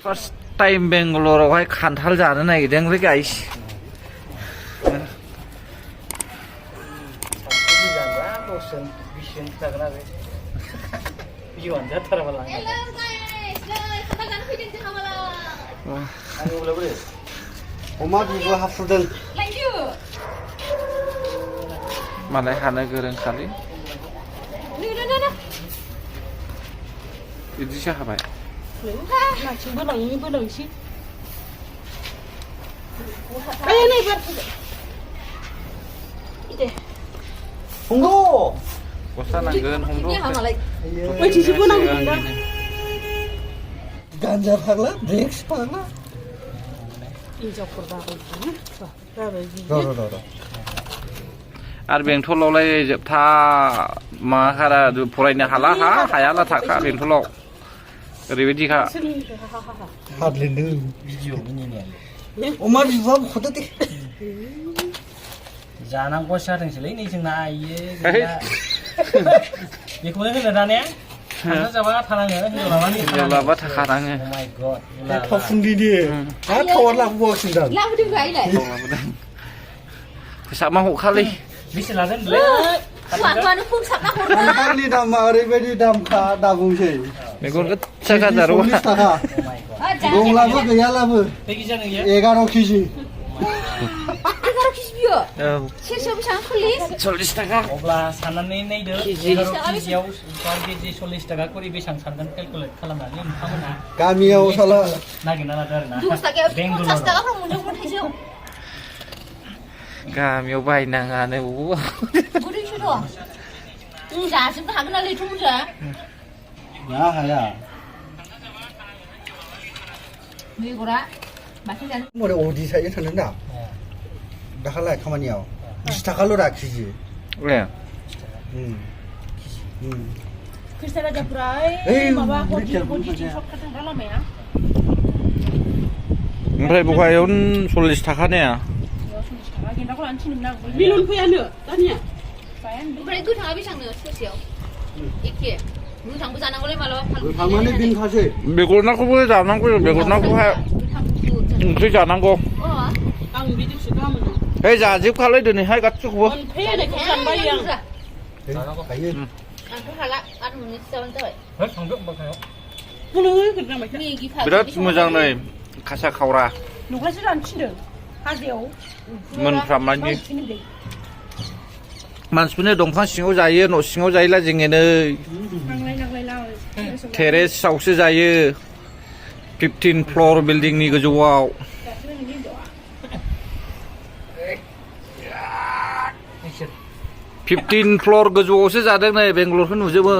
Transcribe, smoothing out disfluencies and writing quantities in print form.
first time बेंगालरावहाय खान्थाल जानो नागिरदों गाइस अमा बिबु हाफुदों मालाय हानो गोरों खालि बिदिसो हाबाय 홍도 गस्ला नांगोन हमद' गान्जा फाग्ला ड्रिंक्स फाग्ला आरो बेंथलावलाय जोबथा माखारा फरायनो हाला हायाला थाखा बेंथलाव ओरैबायदिखा हादलिनदों अमा बिबुआ ख'दो दे जानांगौ जादोंसोलै नै जोंना आइयो बेखौनो होनो दाने जाबा थानाङो हिनजावलाबा थाखा नाङो थाव फुनदिनि थावा लाबोबावसिनदां फोसाबना हरखालै बेसे लादों होनलै खान्थालनि दामा ओरैबायदि दामखा दाबुंसै मेगन गोजा गाजा र' 40 थाखा दंलाबो गैयालाबो 11 केजि 11 केजि बियो सेरसेयाव बेसेबां 40 थाखा अब्ला साननानै नायदो 11 केजियाव 1 केजि 40 थाखा करि बेसेबां सानगोन केलकुलेट खालामनानै नोंथांमोना गामियाव साला नागिरना लादो आरोना 10 थाखायाव 50 थाखाफ्राव मोनदोंमोन थाइसेयाव गामियाव बायनाङानो बोरैसो दं जों जाजोबनो हागोन ना लैथो बुरजा हाया बेगरा बाथोन जानो मरे अदि साइजों थांदों दा दाखालाय खामानियाव 20 थाखाल' दा केजि कृष्ण राजापुरा माबा हदि सब खाथांग्रा लामाया ओमफ्राय बहायावनो 40 थाखा ने गेन्दाखौ लानो थिनदोंमोन आं मिलन फैयानो दानिया ओमफ्राय गोथाङा बेसेबांनो सेरसेयाव एखे गोथांबो जानांगौलै मालाबा गोथाङानो बिनखासै बेगरनाखौबो जानांगौ बेगरनाखौहाय ओंख्रि जानांगौ आं बिदिसो गाहाम मोनो हे जाजोबखालै दिनैहाय गासिखौबो मोनफैनायखौ जानबाय आं हायो आंथ' हाला आरो मोननैसो जाबानो जाबाय हो थांदो बाखायाव बिराद मोजां नै खासा खावरा न'खरासो जानो थिनदों हाजोआव मोनफ्रामनायनि मानसिफोरनो दंफां सिङाव जायो न' सिङाव जायोला जोङो टेरेसआवसो जायो 15 फ्ल'र बिल्डिंनि गोजौआव 15 फ्ल'र गोजौआवसो जादों नै बेंगलरखौ नुजोबो